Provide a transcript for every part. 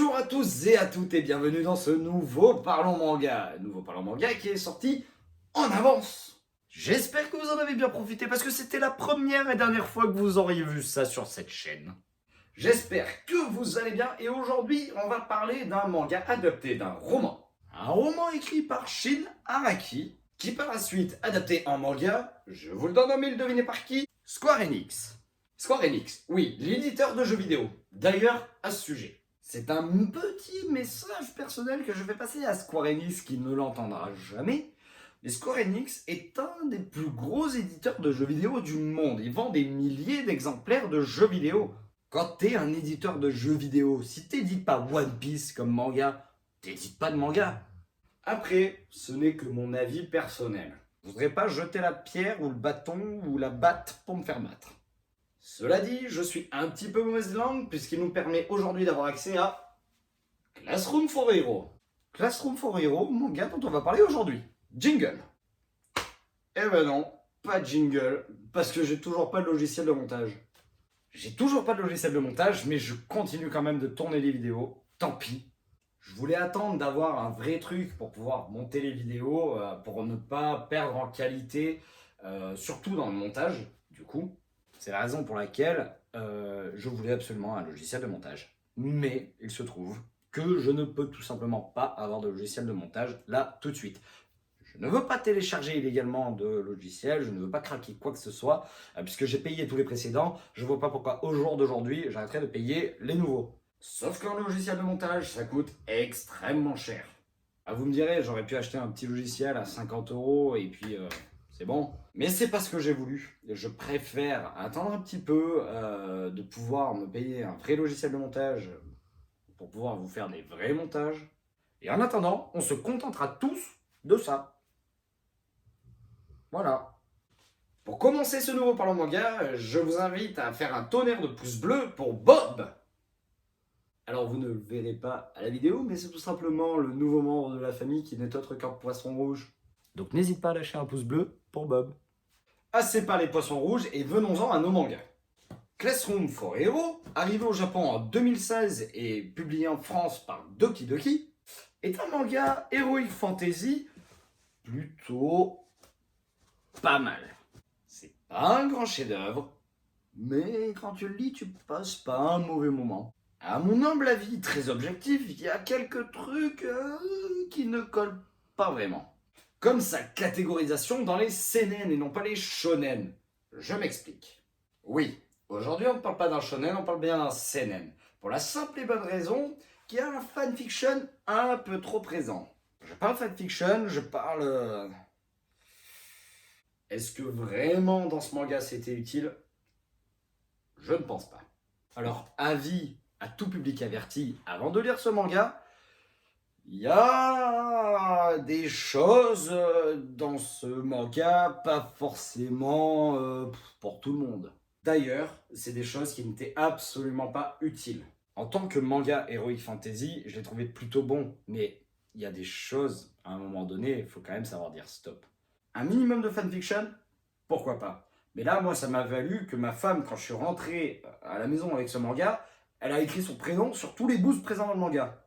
Bonjour à tous et à toutes et bienvenue dans ce nouveau Parlons Manga. Nouveau Parlons Manga qui est sorti en avance. J'espère que vous en avez bien profité parce que c'était la première et dernière fois que vous auriez vu ça sur cette chaîne. J'espère que vous allez bien et aujourd'hui on va parler d'un manga adapté d'un roman. Un roman écrit par Shin Araki qui par la suite adapté en manga, je vous le donne en mille, devinez par qui? Square Enix. Square Enix, oui, l'éditeur de jeux vidéo. D'ailleurs, à ce sujet, c'est un petit message personnel que je vais passer à Square Enix qui ne l'entendra jamais. Mais Square Enix est un des plus gros éditeurs de jeux vidéo du monde. Ils vendent des milliers d'exemplaires de jeux vidéo. Quand t'es un éditeur de jeux vidéo, si t'édites pas One Piece comme manga, t'édites pas de manga. Après, ce n'est que mon avis personnel. Je voudrais pas jeter la pierre ou le bâton ou la batte pour me faire battre. Cela dit, je suis un petit peu mauvaise langue puisqu'il nous permet aujourd'hui d'avoir accès à Classroom for Hero. Classroom for Hero, manga dont on va parler aujourd'hui. Jingle. Eh ben non, pas de jingle, parce que j'ai toujours pas de logiciel de montage. J'ai toujours pas de logiciel de montage, mais je continue quand même de tourner les vidéos. Tant pis. Je voulais attendre d'avoir un vrai truc pour pouvoir monter les vidéos, pour ne pas perdre en qualité, surtout dans le montage, du coup. C'est la raison pour laquelle je voulais absolument un logiciel de montage. Mais il se trouve que je ne peux tout simplement pas avoir de logiciel de montage là tout de suite. Je ne veux pas télécharger illégalement de logiciel, je ne veux pas craquer quoi que ce soit, puisque j'ai payé tous les précédents, je ne vois pas pourquoi au jour d'aujourd'hui j'arrêterai de payer les nouveaux. Sauf qu'un logiciel de montage, ça coûte extrêmement cher. Ah, vous me direz, j'aurais pu acheter un petit logiciel à 50 € et puis c'est bon. Mais c'est pas ce que j'ai voulu. Je préfère attendre un petit peu de pouvoir me payer un vrai logiciel de montage pour pouvoir vous faire des vrais montages. Et en attendant, on se contentera tous de ça. Voilà. Pour commencer ce nouveau Parlons Manga, je vous invite à faire un tonnerre de pouces bleus pour Bob. Alors vous ne le verrez pas à la vidéo, mais c'est tout simplement le nouveau membre de la famille qui n'est autre qu'un poisson rouge. Donc n'hésite pas à lâcher un pouce bleu pour Bob. Assez par les poissons rouges et venons-en à nos mangas. Classroom for Hero, arrivé au Japon en 2016 et publié en France par Doki Doki, est un manga Heroic Fantasy plutôt pas mal. C'est pas un grand chef-d'œuvre, mais quand tu le lis, tu passes pas un mauvais moment. À mon humble avis, très objectif, il y a quelques trucs qui ne collent pas vraiment. Comme sa catégorisation dans les seinen et non pas les shonen. Je m'explique. Oui, aujourd'hui on ne parle pas d'un shonen, on parle bien d'un seinen. Pour la simple et bonne raison qu'il y a un fanfiction un peu trop présent. Je parle fanfiction, je parle... Est-ce que vraiment dans ce manga c'était utile? Je ne pense pas. Alors, avis à tout public averti, avant de lire ce manga, il y a des choses dans ce manga pas forcément pour tout le monde. D'ailleurs, c'est des choses qui n'étaient absolument pas utiles. En tant que manga Heroic Fantasy, je l'ai trouvé plutôt bon, mais il y a des choses, à un moment donné, il faut quand même savoir dire stop. Un minimum de fanfiction, pourquoi pas? Mais là, moi, ça m'a valu que ma femme, quand je suis rentré à la maison avec ce manga, elle a écrit son prénom sur tous les boosts présents dans le manga.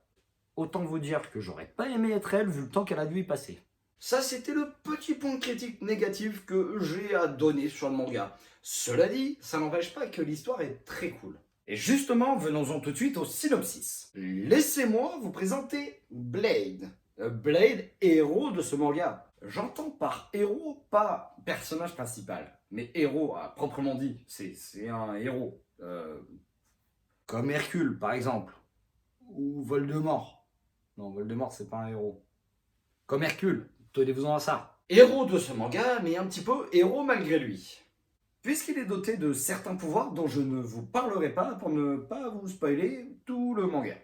Autant vous dire que j'aurais pas aimé être elle vu le temps qu'elle a dû y passer. Ça, c'était le petit point de critique négatif que j'ai à donner sur le manga. Cela dit, ça n'empêche pas que l'histoire est très cool. Et justement, venons-en tout de suite au synopsis. Laissez-moi vous présenter Blade. Blade, héros de ce manga. J'entends par héros, pas personnage principal, mais héros à proprement dit. C'est un héros. Comme Hercule, par exemple. Ou Voldemort. Non, Voldemort, c'est pas un héros. Comme Hercule, tenez-vous-en à ça. Héros de ce manga, mais un petit peu héros malgré lui. Puisqu'il est doté de certains pouvoirs dont je ne vous parlerai pas pour ne pas vous spoiler tout le manga.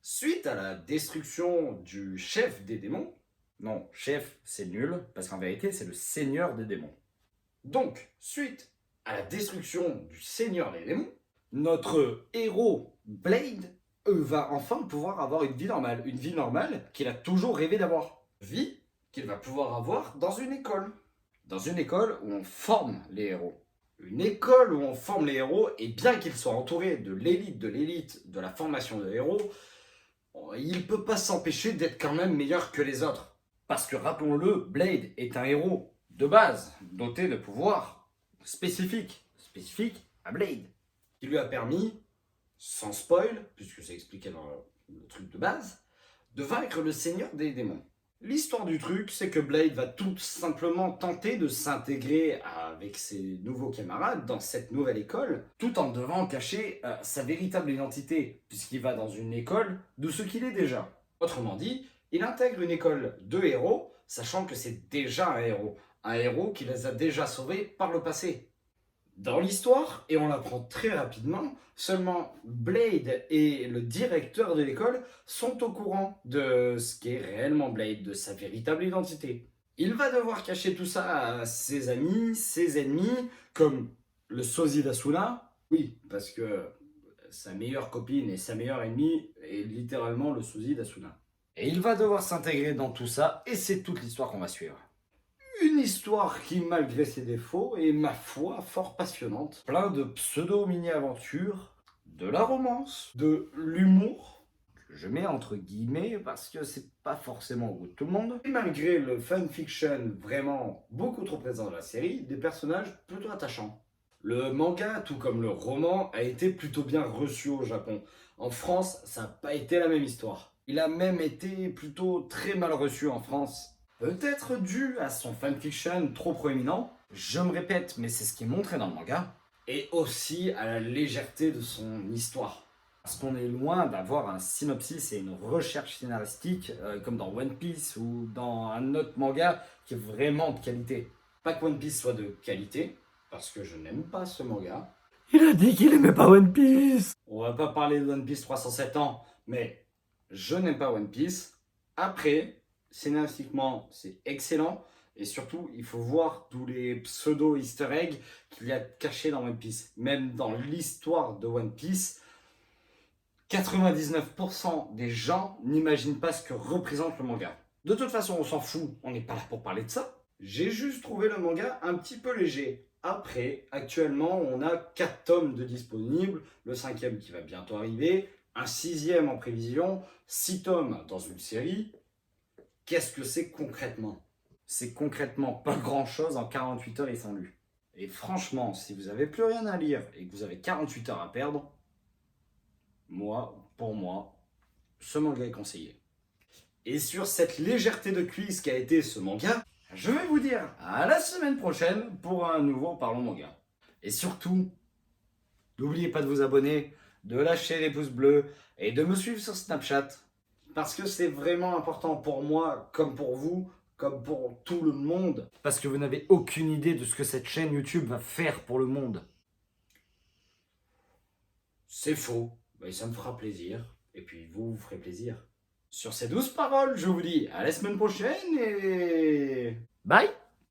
Suite à la destruction du chef des démons, non, chef c'est nul, parce qu'en vérité c'est le seigneur des démons. Donc, suite à la destruction du seigneur des démons, notre héros Blade va enfin pouvoir avoir une vie normale qu'il a toujours rêvé d'avoir. Vie qu'il va pouvoir avoir dans une école. Dans une école où on forme les héros. Une école où on forme les héros, et bien qu'il soit entouré de l'élite de la formation de héros, il peut pas s'empêcher d'être quand même meilleur que les autres. Parce que rappelons-le, Blade est un héros de base, doté de pouvoirs spécifiques à Blade, qui lui a permis, sans spoil, puisque c'est expliqué dans le truc de base, de vaincre le Seigneur des démons. L'histoire du truc, c'est que Blade va tout simplement tenter de s'intégrer avec ses nouveaux camarades dans cette nouvelle école, tout en devant cacher sa véritable identité, puisqu'il va dans une école de ce qu'il est déjà. Autrement dit, il intègre une école de héros, sachant que c'est déjà un héros qui les a déjà sauvés par le passé. Dans l'histoire, et on l'apprend très rapidement, seulement Blade et le directeur de l'école sont au courant de ce qu'est réellement Blade, de sa véritable identité. Il va devoir cacher tout ça à ses amis, ses ennemis, comme le sosie d'Asuna. Oui, parce que sa meilleure copine et sa meilleure ennemie est littéralement le sosie d'Asuna. Et il va devoir s'intégrer dans tout ça, et c'est toute l'histoire qu'on va suivre. Une histoire qui, malgré ses défauts, est, ma foi, fort passionnante. Plein de pseudo-mini-aventures, de la romance, de l'humour, que je mets entre guillemets parce que c'est pas forcément au goût de tout le monde. Et malgré le fanfiction vraiment beaucoup trop présent dans la série, des personnages plutôt attachants. Le manga, tout comme le roman, a été plutôt bien reçu au Japon. En France, ça n'a pas été la même histoire. Il a même été plutôt très mal reçu en France. Peut-être dû à son fanfiction trop proéminent, je me répète, mais c'est ce qui est montré dans le manga, et aussi à la légèreté de son histoire. Parce qu'on est loin d'avoir un synopsis et une recherche scénaristique comme dans One Piece ou dans un autre manga qui est vraiment de qualité. Pas que One Piece soit de qualité, parce que je n'aime pas ce manga. Il a dit qu'il aimait pas One Piece. On va pas parler de One Piece 307 ans, mais je n'aime pas One Piece. Après, scénaristiquement, c'est excellent. Et surtout, il faut voir tous les pseudo-easter eggs qu'il y a cachés dans One Piece. Même dans l'histoire de One Piece, 99% des gens n'imaginent pas ce que représente le manga. De toute façon, on s'en fout, on n'est pas là pour parler de ça. J'ai juste trouvé le manga un petit peu léger. Après, actuellement, on a 4 tomes de disponibles, le 5e qui va bientôt arriver, un 6e en prévision, 6 tomes dans une série. Qu'est-ce que c'est concrètement? C'est concrètement pas grand-chose, en 48 heures ils sont lus. Et franchement, si vous avez plus rien à lire et que vous avez 48 heures à perdre, pour moi, ce manga est conseillé. Et sur cette légèreté de cuisse qu'a été ce manga, je vais vous dire à la semaine prochaine pour un nouveau Parlons Manga. Et surtout, n'oubliez pas de vous abonner, de lâcher les pouces bleus et de me suivre sur Snapchat. Parce que c'est vraiment important pour moi, comme pour vous, comme pour tout le monde. Parce que vous n'avez aucune idée de ce que cette chaîne YouTube va faire pour le monde. C'est faux, mais ça me fera plaisir. Et puis vous ferez plaisir. Sur ces douces paroles, je vous dis à la semaine prochaine et... Bye.